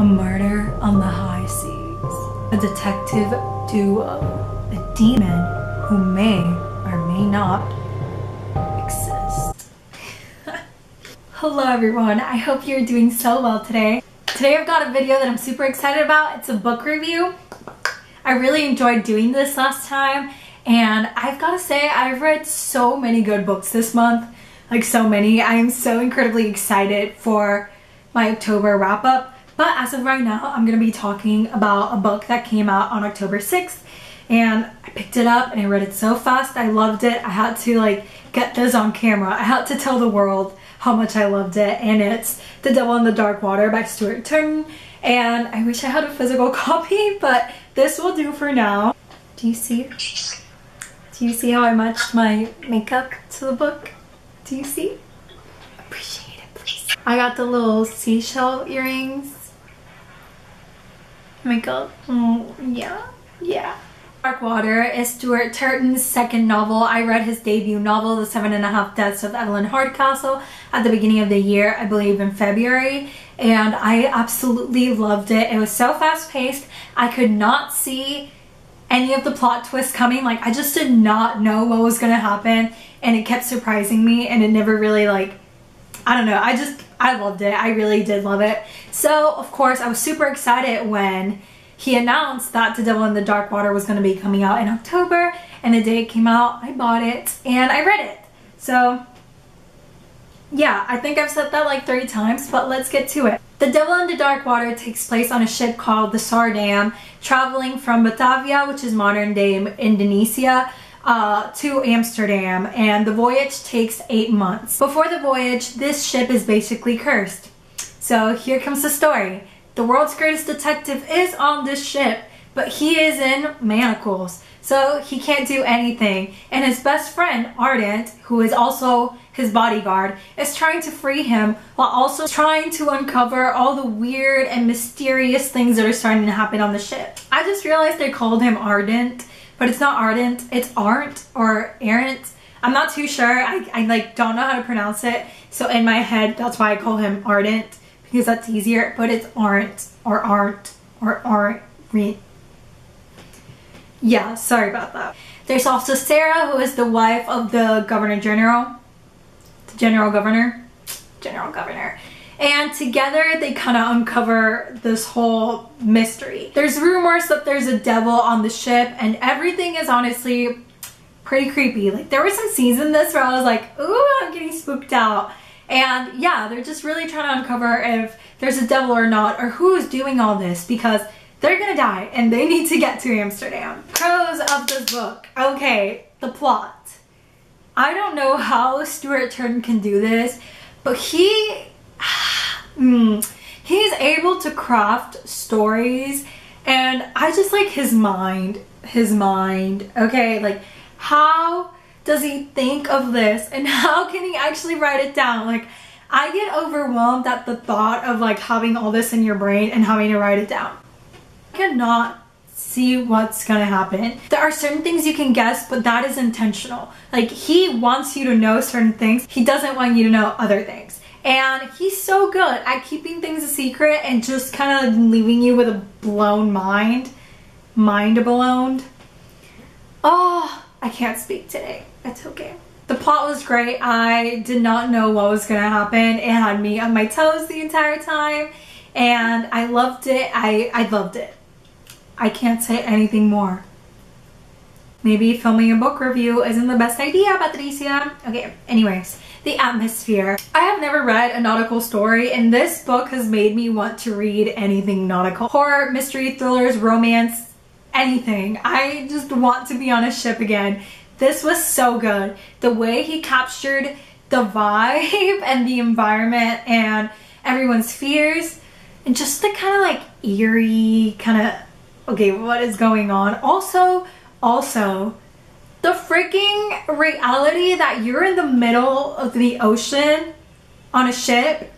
murder on the high seas, a detective duo, a demon who may or may not exist. Hello everyone, I hope you're doing so well today. Today I've got a video that I'm super excited about. It's a book review. I really enjoyed doing this last time, and I've got to say I've read so many good books this month. Like so many. I am so incredibly excited for my October wrap up. But as of right now, I'm going to be talking about a book that came out on October 6th. And I picked it up and I read it so fast. I loved it. I had to get this on camera. I had to tell the world how much I loved it. And it's The Devil in the Dark Water by Stuart Turton. And I wish I had a physical copy, but this will do for now. Do you see? Do you see how I matched my makeup to the book? Do you see? Appreciate it, please. I got the little seashell earrings. Makeup. Yeah. Dark Water is Stuart Turton's second novel. I read his debut novel, The 7.5 Deaths of Evelyn Hardcastle, at the beginning of the year, I believe in February, and I absolutely loved it. It was so fast-paced. I could not see any of the plot twists coming. I just did not know what was gonna happen, and it kept surprising me, and it never really I don't know, I loved it. I really did love it. So of course I was super excited when he announced that The Devil in the Dark Water was going to be coming out in October, and the day it came out, I bought it and I read it. So yeah, I think I've said that like 3 times, but let's get to it. The Devil in the Dark Water takes place on a ship called the Sardam, traveling from Batavia, which is modern day Indonesia, to Amsterdam, and the voyage takes 8 months. Before the voyage, this ship is basically cursed. So here comes the story. The world's greatest detective is on this ship, but he is in manacles, so he can't do anything. And his best friend, Ardent, who is also his bodyguard, is trying to free him while also trying to uncover all the weird and mysterious things that are starting to happen on the ship. I just realized they called him Ardent, but it's not Ardent, it's Arndt or Arent. I'm not too sure. I don't know how to pronounce it, so in my head that's why I call him Ardent, because that's easier, but it's Arndt or Arndt or Arndt. Yeah, sorry about that. There's also Sarah, who is the wife of the Governor General. The General Governor. And together they kind of uncover this whole mystery. There's rumors that there's a devil on the ship, and everything is honestly pretty creepy. There were some scenes in this where I was like, ooh, I'm getting spooked out. And yeah, they're just really trying to uncover if there's a devil or not, or who is doing all this, because they're gonna die and they need to get to Amsterdam. Pros of this book. Okay, the plot. I don't know how Stuart Turton can do this, but he's able to craft stories, and I just like his mind. Okay, how does he think of this, and how can he actually write it down? I get overwhelmed at the thought of having all this in your brain and having to write it down. I cannot see what's gonna happen. There are certain things you can guess, but that is intentional. He wants you to know certain things. He doesn't want you to know other things. And he's so good at keeping things a secret and just kind of leaving you with a blown mind. Mind blown. Oh, I can't speak today. It's okay. The plot was great. I did not know what was gonna happen. It had me on my toes the entire time, and I loved it. I loved it. I can't say anything more. Maybe filming a book review isn't the best idea, Patricia. Okay, anyways, the atmosphere. I have never read a nautical story, and this book has made me want to read anything nautical. Horror, mystery, thrillers, romance, anything. I just want to be on a ship again. This was so good. The way he captured the vibe and the environment and everyone's fears, and just the kind of eerie okay, what is going on? Also, the freaking reality that you're in the middle of the ocean on a ship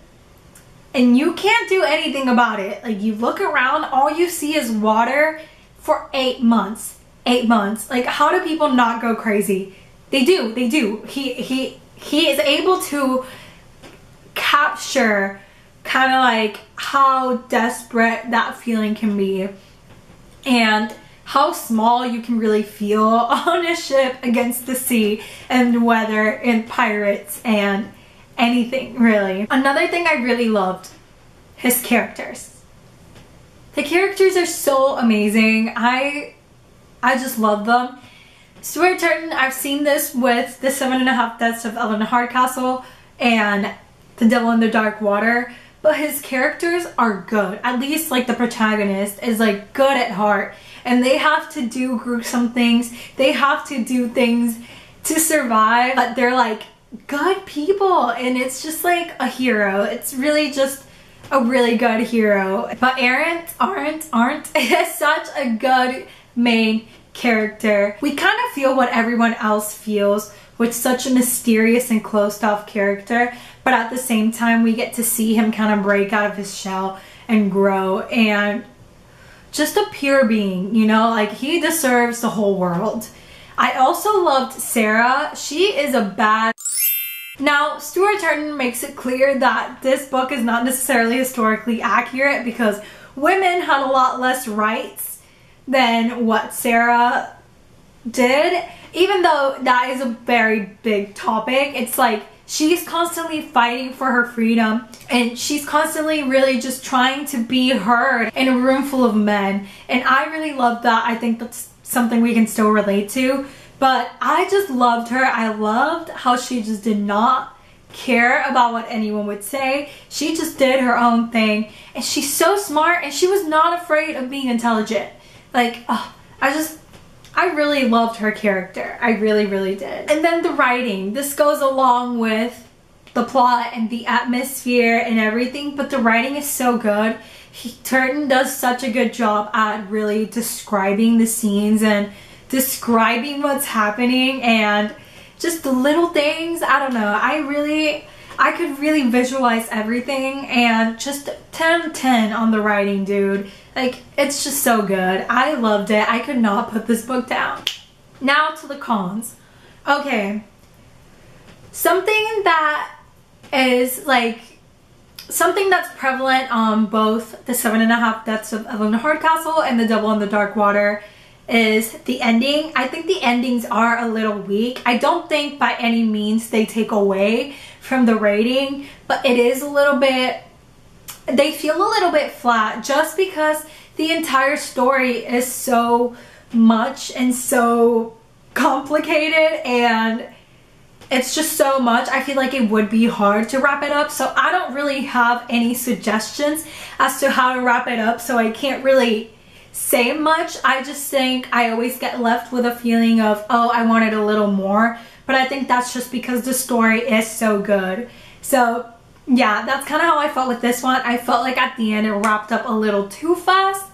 and you can't do anything about it. You look around, all you see is water for 8 months. 8 months. How do people not go crazy? They do. He is able to capture kind of like how desperate that feeling can be and how small you can really feel on a ship against the sea and weather and pirates and anything really. Another thing I really loved, his characters. The characters are so amazing. I just love them. Stuart Turton, I've seen this with The 7.5 Deaths of Evelyn Hardcastle and The Devil in the Dark Water, but his characters are good. At least like the protagonist is like good at heart, and they have to do gruesome things. They have to do things to survive, but they're like good people, and it's just like a hero. It's really just a really good hero. But Aren't is such a good main character. We kind of feel what everyone else feels with such a mysterious and closed off character, but at the same time we get to see him kind of break out of his shell and grow and just a pure being, you know, like he deserves the whole world. I also loved Sarah. She is a bad. Now, Stuart Turton makes it clear that this book is not necessarily historically accurate because women had a lot less rights than what Sarah did. Even though that is a very big topic, it's like she's constantly fighting for her freedom and she's constantly really just trying to be heard in a room full of men. And I really love that. I think that's something we can still relate to. But I just loved her. I loved how she just did not care about what anyone would say. She just did her own thing. And she's so smart and she was not afraid of being intelligent. Like, oh, I really loved her character. I really, really did. And then the writing. This goes along with the plot and the atmosphere and everything, but the writing is so good. Turton does such a good job at really describing the scenes and describing what's happening and just the little things. I don't know. I could really visualize everything, and just 10/10 on the writing, dude. Like, it's just so good. I loved it. I could not put this book down. Now to the cons. Okay. Something that is like, something that's prevalent on both The 7.5 Deaths of Evelyn Hardcastle and The Devil in the Dark Water is the ending. I think the endings are a little weak. I don't think by any means they take away from the rating, but it is a little bit, they feel a little bit flat just because the entire story is so much and so complicated and it's just so much. I feel like it would be hard to wrap it up, so I don't really have any suggestions as to how to wrap it up, so I can't really say much. I just think I always get left with a feeling of, oh, I wanted a little more, but I think that's just because the story is so good. So yeah, that's kind of how I felt with this one. I felt like at the end it wrapped up a little too fast.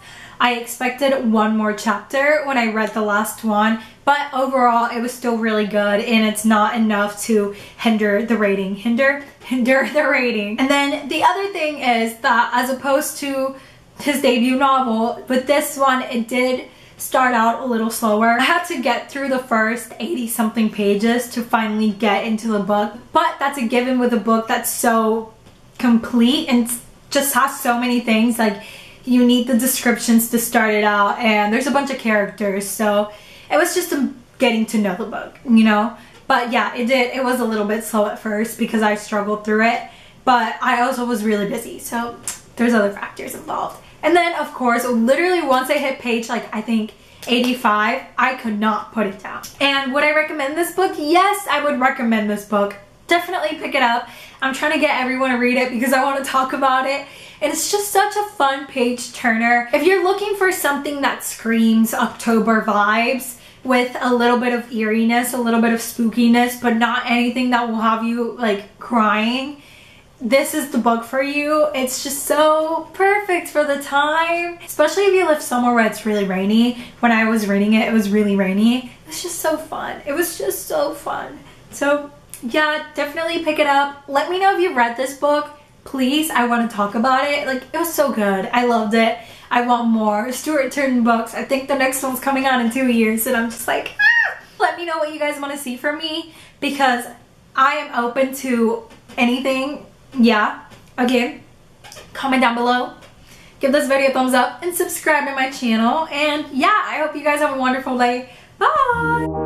I expected one more chapter when I read the last one, but overall it was still really good, and it's not enough to hinder the rating. Hinder the rating. And then the other thing is that as opposed to his debut novel, with this one it did start out a little slower. I had to get through the first 80 something pages to finally get into the book, but that's a given with a book that's so complete and just has so many things. Like, you need the descriptions to start it out, and there's a bunch of characters, so it was just getting to know the book, you know. But yeah, it was a little bit slow at first because I struggled through it, but I also was really busy, so there's other factors involved. And then of course, literally once I hit page, like, I think 85, I could not put it down. And would I recommend this book? Yes, I would recommend this book. Definitely pick it up. I'm trying to get everyone to read it because I want to talk about it. And it's just such a fun page turner. If you're looking for something that screams October vibes with a little bit of eeriness, a little bit of spookiness, but not anything that will have you like crying, this is the book for you. It's just so perfect for the time, especially if you live somewhere where it's really rainy. When I was reading it, it was really rainy. It's just so fun. It was just so fun. So yeah, definitely pick it up. Let me know if you read this book. Please, I want to talk about it. Like, it was so good. I loved it. I want more Stuart Turton books. I think the next one's coming out in 2 years, and I'm just like, ah! Let me know what you guys want to see from me, because I am open to anything. Yeah, again, comment down below. Give this video a thumbs up and subscribe to my channel. And yeah, I hope you guys have a wonderful day. Bye!